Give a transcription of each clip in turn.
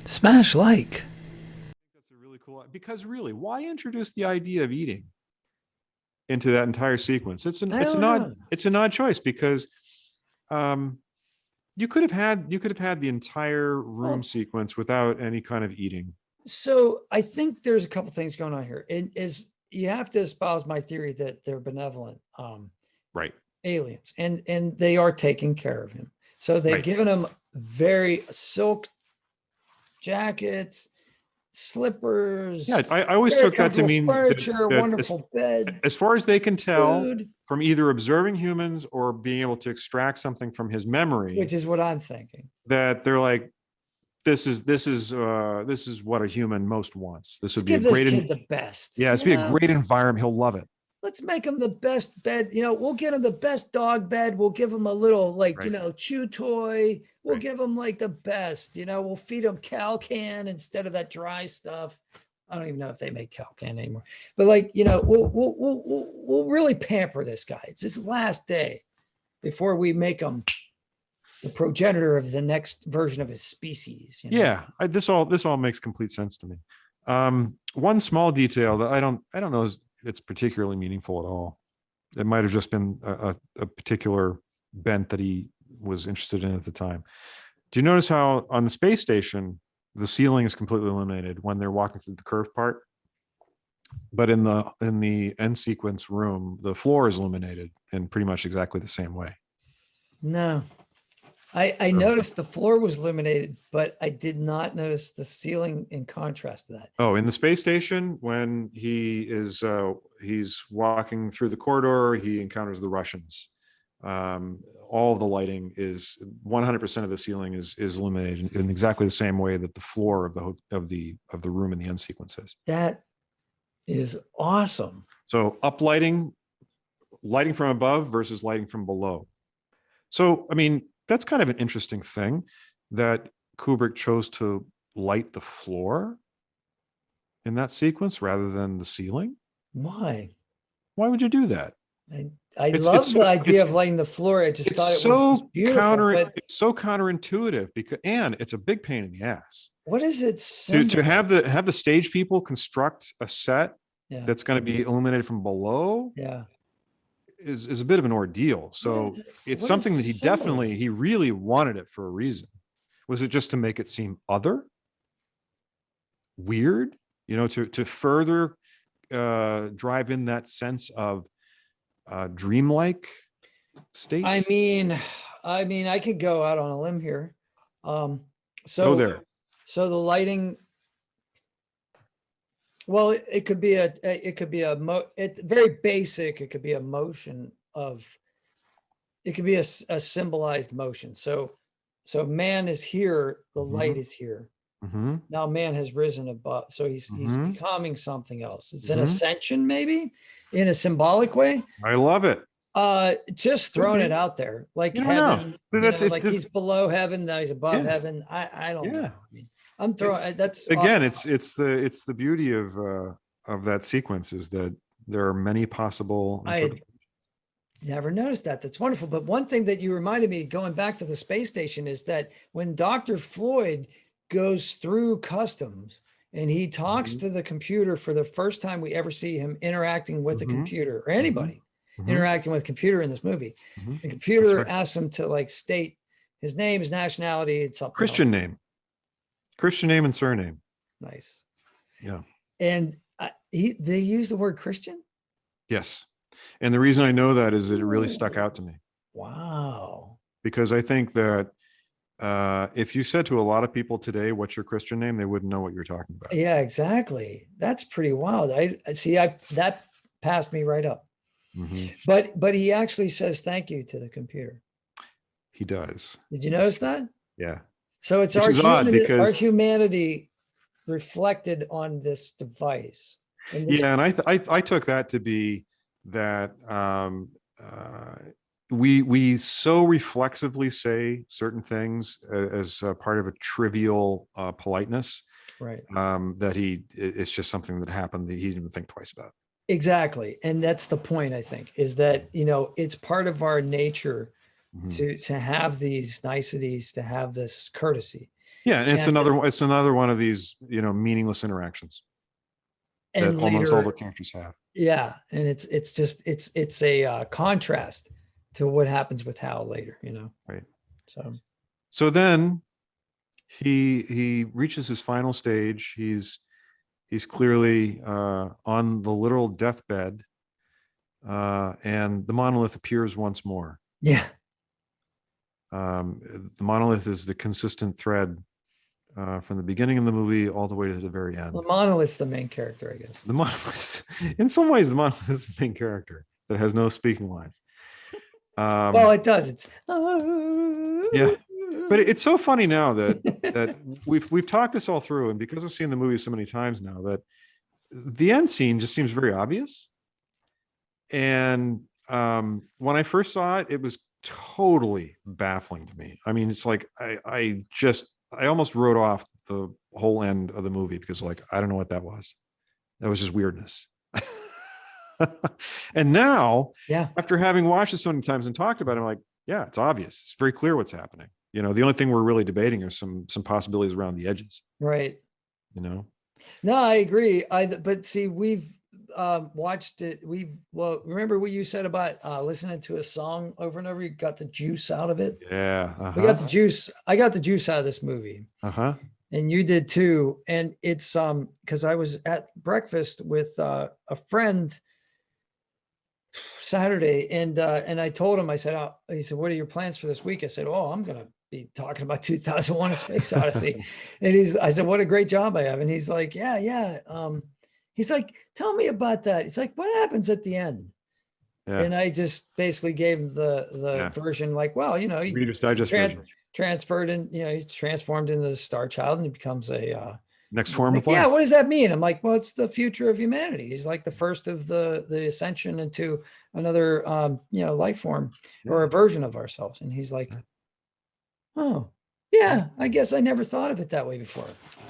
Smash like. That's a really cool, because really, why introduce the idea of eating into that entire sequence? I don't know. It's an odd choice because um, you could have had the entire room Well, sequence without any kind of eating. so I think there's a couple things going on here. It is you have to espouse my theory that they're benevolent Right. aliens, and they are taking care of him. So they've Right. given him very silk jackets, Yeah, slippers, I always very took that to comfortable mean furniture, that wonderful bed, as far as they can tell food, from either observing humans or being able to extract something from his memory, which is what I'm thinking. that they're like, this is what a human most wants. This Let's would be a give this great, kid the best, yeah, it's be a great environment. He'll love it. let's make him the best bed. We'll get him the best dog bed. We'll give him a little Right. chew toy. We'll Right. give him like the best. We'll feed him Calcan instead of that dry stuff. I don't even know if they make Calcan anymore. But we'll really pamper this guy. It's his last day before we make him the progenitor of the next version of his species. Yeah, this all makes complete sense to me. One small detail that I don't know is it's particularly meaningful at all. It might have just been a particular bent that he was interested in at the time. Do you notice how on the space station the ceiling is completely illuminated when they're walking through the curved part, but in the end sequence room the floor is illuminated in pretty much exactly the same way? No, I Oh. noticed the floor was illuminated, but I did not notice the ceiling in contrast to that. Oh, in the space station, when he's walking through the corridor, he encounters the Russians. All of the lighting is 100% of the ceiling is illuminated in exactly the same way that the floor of the room in the end sequence is. That is awesome. So lighting from above versus lighting from below. So, I mean, that's kind of an interesting thing that Kubrick chose to light the floor in that sequence rather than the ceiling. Why? Why would you do that? I It's love the so idea of lighting the floor. I just thought it was beautiful. But it's so counterintuitive because, and it's a big pain in the ass what is it to symbol? have the stage people construct a set Yeah. that's going to be illuminated from below Yeah. is a bit of an ordeal. So it's something that he really wanted it for a reason. Was it just to make it seem other, weird, to further drive in that sense of dreamlike state? I could go out on a limb here. Go So there. so the lighting, well, it could be very basic. It could be a motion of, it could be a symbolized motion. So man is here, the light is here. Mm-hmm. Now man has risen above, so he's becoming something else. It's an Mhm. ascension, maybe in a symbolic way. I love it. Just throwing it out there, like No, heaven, that's it. like he's below heaven, now he's above Yeah. heaven. I don't know. Yeah. I mean, I'm throwing that's Again, it's the beauty of that sequence is that there are many possible I had never noticed that. That's wonderful. But one thing that you reminded me, going back to the space station, is that when Dr. Floyd goes through customs and he talks to the computer for the first time we ever see him interacting with the computer or anybody interacting with a computer in this movie, the computer asks him to state his name, his nationality, and something Christian else. name and surname. Nice. Yeah. And they use the word Christian. Yes. And the reason I know that is that it really stuck out to me. Wow. Because I think that if you said to a lot of people today, what's your Christian name, they wouldn't know what you're talking about. Yeah, exactly. That's pretty wild. I see. That passed me right up. But he actually says thank you to the computer. He does. Did you notice that? Yeah. So it's our humanity reflected on this device. Yeah, and I took that to be that we so reflexively say certain things as part of a trivial politeness, right? That it's just something that happened that he didn't even think twice about. Exactly, and that's the point. I think is that it's part of our nature to have these niceties, to have this courtesy, Yeah, and And it's another one of these, meaningless interactions that and almost all the later, characters have. yeah, and it's just it's a contrast to what happens with Hal later, Right. So So then he reaches his final stage. He's clearly on the literal deathbed, and the monolith appears once more. yeah, The monolith is the consistent thread from the beginning of the movie all the way to the very end. the monolith's the main character, I guess. The monolith, in some ways, the monolith is the main character that has no speaking lines. Well, it does. It's Yeah, but it's so funny now that we've talked this all through, and because I've seen the movie so many times now, that the end scene just seems very obvious. And when I first saw it, it was totally baffling to me. I mean, it's like I almost wrote off the whole end of the movie because, like, I don't know what that was. That was just weirdness. And now, yeah, after having watched it so many times and talked about it, I'm like, yeah, it's obvious. It's very clear what's happening. The only thing we're really debating are some possibilities around the edges. right. No, I agree. But see, we've watched it. Remember what you said about listening to a song over and over? You got the juice out of it. yeah, We got the juice. I got the juice out of this movie. And you did too. And it's because I was at breakfast with a friend Saturday, and I told him, I said, he said, what are your plans for this week? I said, oh, I'm gonna be talking about 2001: A Space Odyssey. And I said, what a great job I have. And he's like, yeah. He's like, tell me about that. He's like, what happens at the end? Yeah. And I just basically gave him the version, like, well, he Reader's Digest version. transferred and he's transformed into the Star Child, and he becomes a Next form of life. Yeah, what does that mean? I'm like, well, it's the future of humanity. He's like the first of the ascension into another life form or a version of ourselves. And he's like, oh yeah, I guess I never thought of it that way before.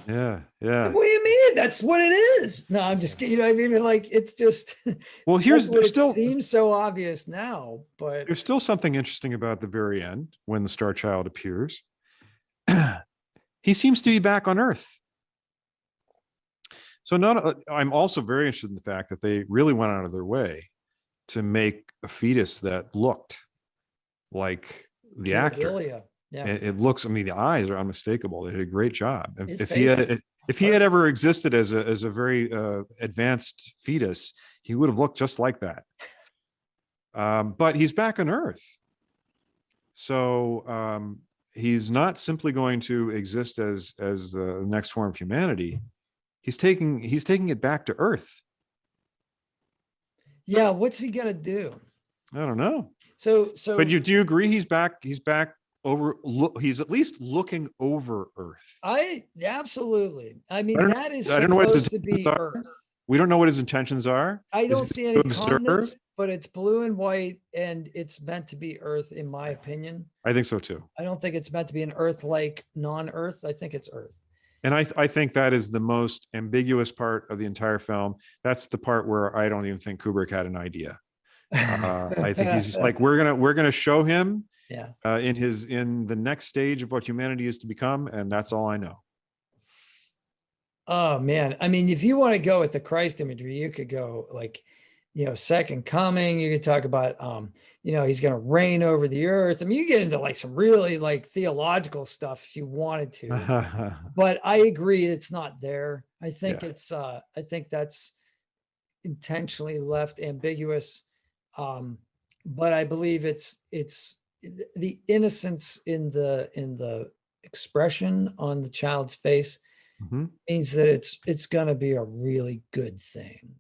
Yeah. What do you mean? That's what it is. No, I'm just kidding. I mean, like, it's just, well, it seems so obvious now, but there's still something interesting about the very end when the Star Child appears. He seems to be back on Earth. So I'm also very interested in the fact that they really went out of their way to make a fetus that looked like the actor. Yeah. It looks, I mean, the eyes are unmistakable. They did a great job. If he had ever existed as a very advanced fetus, he would have looked just like that. But he's back on Earth. So he's not simply going to exist as the next form of humanity. He's taking it back to Earth. Yeah, what's he gonna do? I don't know. So But do you agree he's back over, he's at least looking over Earth? Absolutely. I mean, that is I don't know what his supposed to be intentions are. Earth. We don't know what his intentions are. I don't see any to observe? continents, but it's blue and white, and it's meant to be Earth, in my opinion. I think so too. I don't think it's meant to be an Earth like non-Earth. I think it's Earth. And I think that is the most ambiguous part of the entire film. That's the part where I don't even think Kubrick had an idea. I think he's just like, we're gonna show him in the next stage of what humanity is to become, and that's all I know. Oh man, I mean, if you want to go with the Christ imagery, you could go like, second coming. You could talk about he's going to reign over the earth. I mean, you get into like some really like theological stuff if you wanted to. But I agree, it's not there. I think I think that's intentionally left ambiguous. But I believe it's the innocence in the expression on the child's face means that it's going to be a really good thing.